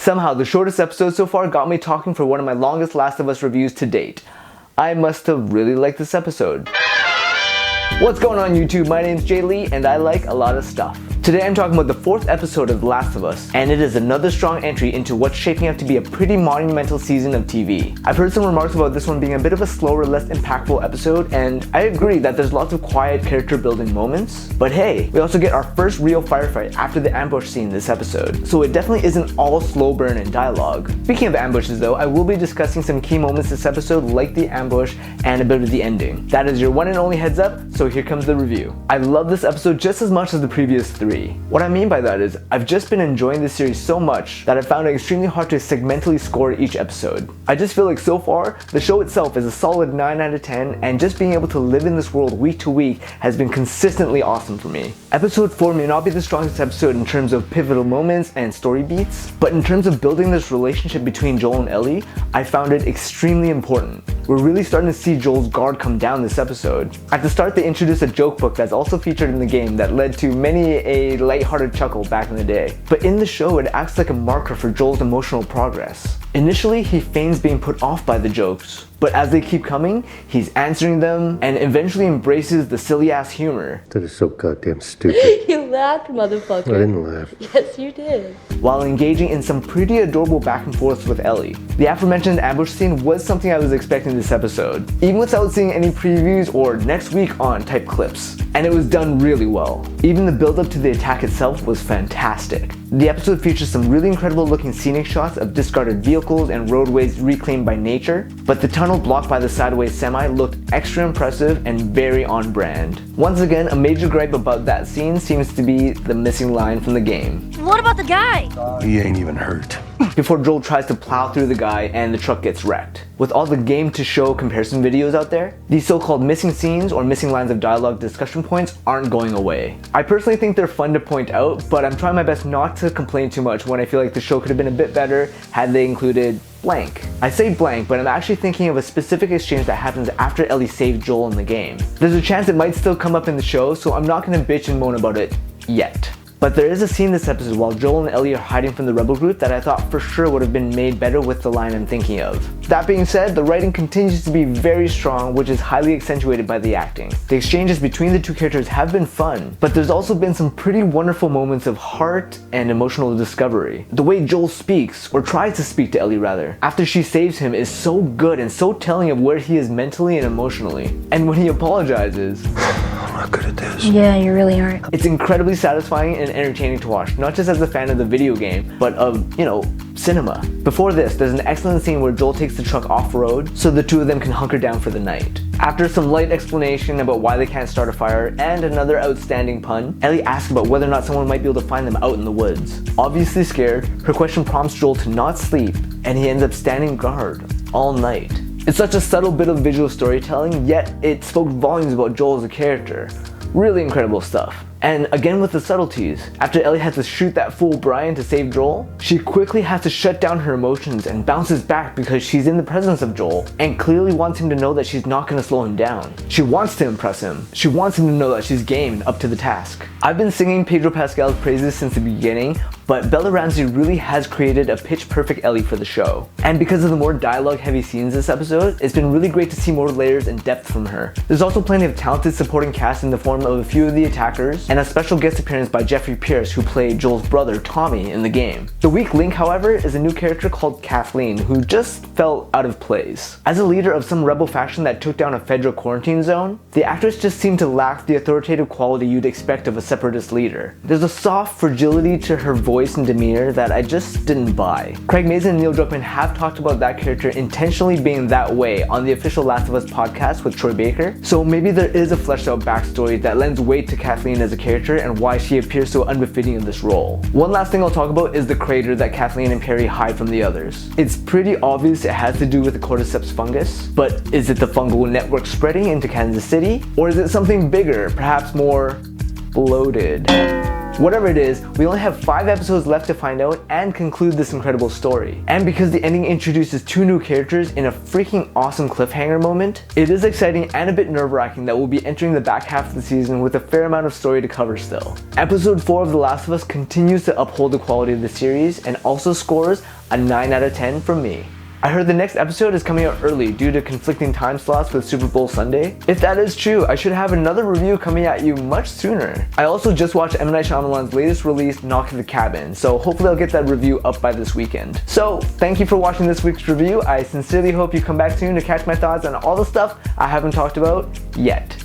Somehow, the shortest episode so far got me talking for one of my longest Last of Us reviews to date. I must have really liked this episode. What's going on YouTube? My name's Jay Lee and I like a lot of stuff. Today I'm talking about the 4th episode of The Last of Us, and it is another strong entry into what's shaping up to be a pretty monumental season of TV. I've heard some remarks about this one being a bit of a slower, less impactful episode, and I agree that there's lots of quiet character building moments, but hey, we also get our first real firefight after the ambush scene this episode, so it definitely isn't all slow burn and dialogue. Speaking of ambushes though, I will be discussing some key moments this episode like the ambush and a bit of the ending. That is your one and only heads up, so here comes the review. I love this episode just as much as the previous 3. What I mean by that is, I've just been enjoying this series so much that I found it extremely hard to segmentally score each episode. I just feel like so far, the show itself is a solid 9 out of 10, and just being able to live in this world week to week has been consistently awesome for me. Episode 4 may not be the strongest episode in terms of pivotal moments and story beats, but in terms of building this relationship between Joel and Ellie, I found it extremely important. We're really starting to see Joel's guard come down this episode. At the start, they introduced a joke book that's also featured in the game that led to many a lighthearted chuckle back in the day. But in the show, it acts like a marker for Joel's emotional progress. Initially, he feigns being put off by the jokes, but as they keep coming, he's answering them and eventually embraces the silly-ass humor. That is so goddamn stupid. You laughed, motherfucker. I didn't laugh. Yes, you did. While engaging in some pretty adorable back and forths with Ellie. The aforementioned ambush scene was something I was expecting this episode, even without seeing any previews or next week on type clips. And it was done really well. Even the build-up to the attack itself was fantastic. The episode features some really incredible looking scenic shots of discarded vehicles and roadways reclaimed by nature, but the tunnel blocked by the sideways semi looked extra impressive and very on brand. Once again, a major gripe about that scene seems to be the missing line from the game. What about the guy? He ain't even hurt. Before Joel tries to plow through the guy and the truck gets wrecked. With all the game to show comparison videos out there, these so-called missing scenes or missing lines of dialogue discussion points aren't going away. I personally think they're fun to point out, but I'm trying my best not to complain too much when I feel like the show could have been a bit better had they included blank. I say blank, but I'm actually thinking of a specific exchange that happens after Ellie saved Joel in the game. There's a chance it might still come up in the show, so I'm not gonna bitch and moan about it yet. But there is a scene this episode while Joel and Ellie are hiding from the rebel group that I thought for sure would have been made better with the line I'm thinking of. That being said, the writing continues to be very strong, which is highly accentuated by the acting. The exchanges between the two characters have been fun, but there's also been some pretty wonderful moments of heart and emotional discovery. The way Joel speaks, or tries to speak to Ellie rather, after she saves him is so good and so telling of where he is mentally and emotionally. And when he apologizes, I'm not good at this. Yeah, you really aren't. it's incredibly satisfying and entertaining to watch, not just as a fan of the video game, but of, cinema. Before this, there's an excellent scene where Joel takes the truck off-road so the two of them can hunker down for the night. After some light explanation about why they can't start a fire and another outstanding pun, Ellie asks about whether or not someone might be able to find them out in the woods. Obviously scared, her question prompts Joel to not sleep, and he ends up standing guard all night. It's such a subtle bit of visual storytelling, yet it spoke volumes about Joel as a character. Really incredible stuff. And again with the subtleties, after Ellie has to shoot that fool Brian to save Joel, she quickly has to shut down her emotions and bounces back because she's in the presence of Joel and clearly wants him to know that she's not going to slow him down. She wants to impress him. She wants him to know that she's game and up to the task. I've been singing Pedro Pascal's praises since the beginning, but Bella Ramsey really has created a pitch-perfect Ellie for the show. And because of the more dialogue-heavy scenes this episode, it's been really great to see more layers and depth from her. There's also plenty of talented supporting cast in the form of a few of the attackers, and a special guest appearance by Jeffrey Pierce, who played Joel's brother Tommy in the game. The weak link, however, is a new character called Kathleen, who just felt out of place. As a leader of some rebel faction that took down a federal quarantine zone, the actress just seemed to lack the authoritative quality you'd expect of a separatist leader. There's a soft fragility to her voice and demeanor that I just didn't buy. Craig Mazin and Neil Druckmann have talked about that character intentionally being that way on the official Last of Us podcast with Troy Baker, so maybe there is a fleshed out backstory that lends weight to Kathleen as a character and why she appears so unbefitting of this role. One last thing I'll talk about is the crater that Kathleen and Perry hide from the others. It's pretty obvious it has to do with the cordyceps fungus, but is it the fungal network spreading into Kansas City? Or is it something bigger, perhaps more bloated? Whatever it is, we only have 5 episodes left to find out and conclude this incredible story. And because the ending introduces 2 new characters in a freaking awesome cliffhanger moment, it is exciting and a bit nerve-wracking that we'll be entering the back half of the season with a fair amount of story to cover still. Episode 4 of The Last of Us continues to uphold the quality of the series and also scores a 9 out of 10 from me. I heard the next episode is coming out early due to conflicting time slots with Super Bowl Sunday. If that is true, I should have another review coming at you much sooner. I also just watched M. Night Shyamalan's latest release, Knock at the Cabin, so hopefully I'll get that review up by this weekend. So, thank you for watching this week's review. I sincerely hope you come back soon to catch my thoughts on all the stuff I haven't talked about yet.